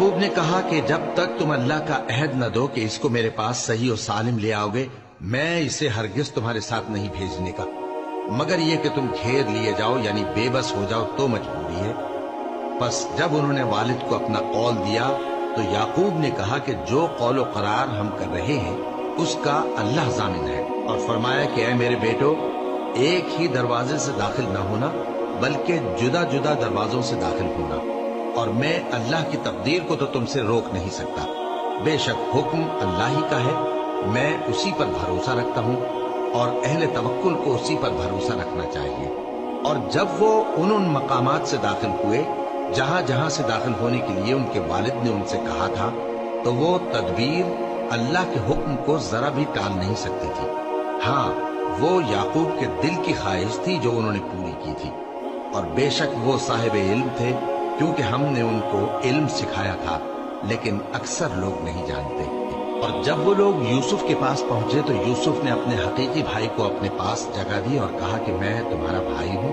याकूब ने कहा कि जब तक तुम अल्लाह का अहद न दो कि इसको मेरे पास सही और सालिम ले आओगे, मैं इसे हरगिज तुम्हारे साथ नहीं भेजने का, मगर ये कि तुम घेर लिए जाओ यानी बेबस हो जाओ तो मजबूरी है। बस जब उन्होंने वालिद को अपना कौल दिया तो याकूब ने कहा कि जो कौलो करार हम कर रहे हैं उसका अल्लाह जामिन है, और फरमाया कि ऐ मेरे बेटो, एक ही दरवाजे से दाखिल न होना बल्कि जुदा जुदा दरवाजों से दाखिल होना, और मैं अल्लाह की तकदीर को तो तुमसे रोक नहीं सकता। बेशक हुक्म अल्लाह ही का है, मैं उसी पर भरोसा रखता हूँ और अहले तवक्कुल को उसी पर भरोसा रखना चाहिए। और जब वो उन मकामात से दाखिल हुए जहां जहां से दाखिल होने के लिए उनके वालिद ने उनसे कहा था, तो वो तदबीर अल्लाह के हुक्म को जरा भी टाल नहीं सकती थी। हाँ, वो याकूब के दिल की ख्वाहिश थी जो उन्होंने पूरी की थी, और बेशक वो साहिब इल्म थे क्योंकि हमने उनको इल्म सिखाया था, लेकिन अक्सर लोग नहीं जानते। और जब वो लोग यूसुफ के पास पहुंचे तो यूसुफ ने अपने हकीकी भाई को अपने पास जगह दी और कहा कि मैं तुम्हारा भाई हूं,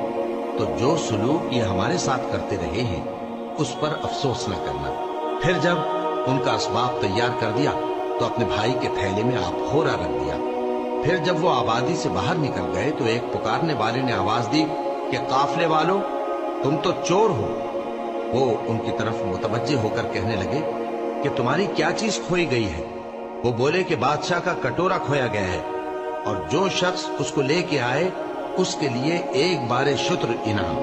तो जो सुलूक ये हमारे साथ करते रहे हैं उस पर अफसोस न करना। फिर जब उनका असबाब तैयार कर दिया तो अपने भाई के थैले में आबहोरा रख दिया। फिर जब वो आबादी से बाहर निकल गए तो एक पुकारने वाले ने आवाज दी कि काफले वालों, तुम तो चोर हो। वो उनकी तरफ मुतवज्जे होकर कहने लगे कि तुम्हारी क्या चीज खोई गई है? वो बोले कि बादशाह का कटोरा खोया गया है, और जो शख्स उसको लेके आए उसके लिए एक बारे शुत्र इनाम,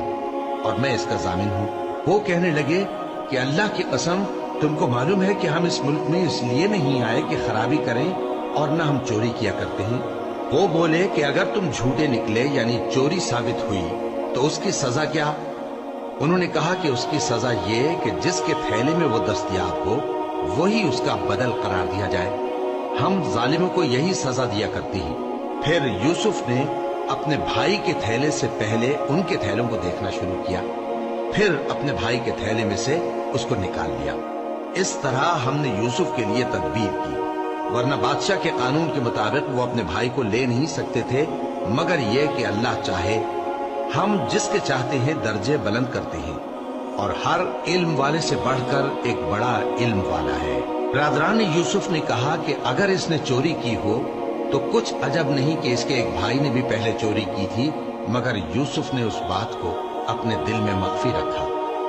और मैं इसका जामिन हूं। वो कहने लगे कि अल्लाह की कसम, तुमको मालूम है कि हम इस मुल्क में इसलिए नहीं आए कि खराबी करें और न हम चोरी किया करते हैं। वो बोले कि अगर तुम झूठे निकले यानी चोरी साबित हुई तो उसकी सजा क्या? उन्होंने कहा कि उसकी सजा ये कि जिसके थैले में वो दस्तयाब हो वही उसका बदल करार दिया जाए। हम जालिमों को यही सजा दिया करती हैं। फिर यूसुफ ने अपने भाई के थैले से पहले उनके थैलों को देखना शुरू किया, फिर अपने भाई के थैले में से उसको निकाल लिया। इस तरह हमने यूसुफ के लिए तदबीर की, वरना बादशाह के कानून के मुताबिक वो अपने भाई को ले नहीं सकते थे, मगर ये कि अल्लाह चाहे। हम जिसके चाहते हैं दर्जे बुलंद करते हैं, और हर इल्म वाले से बढ़कर एक बड़ा इल्म वाला है। बरादरान यूसुफ ने कहा कि अगर इसने चोरी की हो तो कुछ अजब नहीं कि इसके एक भाई ने भी पहले चोरी की थी, मगर यूसुफ ने उस बात को अपने दिल में मख्फी रखा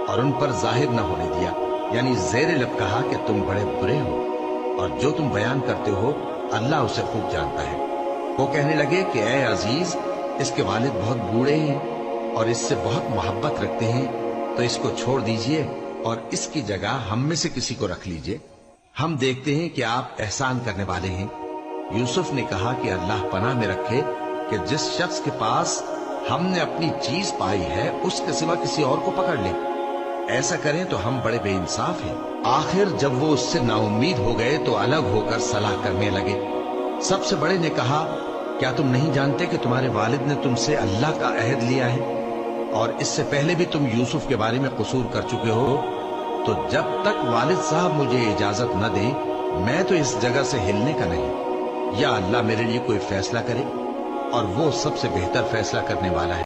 और उन पर जाहिर न होने दिया, यानी ज़ेरे लब कहा कि तुम बड़े बुरे हो और जो तुम बयान करते हो अल्लाह उसे खूब जानता है। वो कहने लगे कि ऐ अजीज, इसके वालिद बहुत बूढ़े हैं और इससे बहुत मोहब्बत रखते हैं, तो इसको छोड़ दीजिए और इसकी जगह हम में से किसी को रख लीजिए। हम देखते हैं कि आप एहसान करने वाले हैं। यूसुफ ने कहा कि अल्लाह पनाह में रखे कि जिस शख्स के पास हमने अपनी चीज पाई है उसके सिवा किसी और को पकड़ ले। ऐसा करें तो हम बड़े बेइंसाफ हैं। आखिर जब वो उससे नाउम्मीद हो गए तो अलग होकर सलाह करने लगे। सबसे बड़े ने कहा, क्या तुम नहीं जानते कि तुम्हारे वालिद ने तुमसे अल्लाह का अहद लिया है और इससे पहले भी तुम यूसुफ के बारे में कसूर कर चुके हो? तो जब तक वालिद साहब मुझे इजाजत न दे मैं तो इस जगह से हिलने का नहीं। या अल्लाह मेरे लिए कोई फैसला करे, और वो सबसे बेहतर फैसला करने वाला है।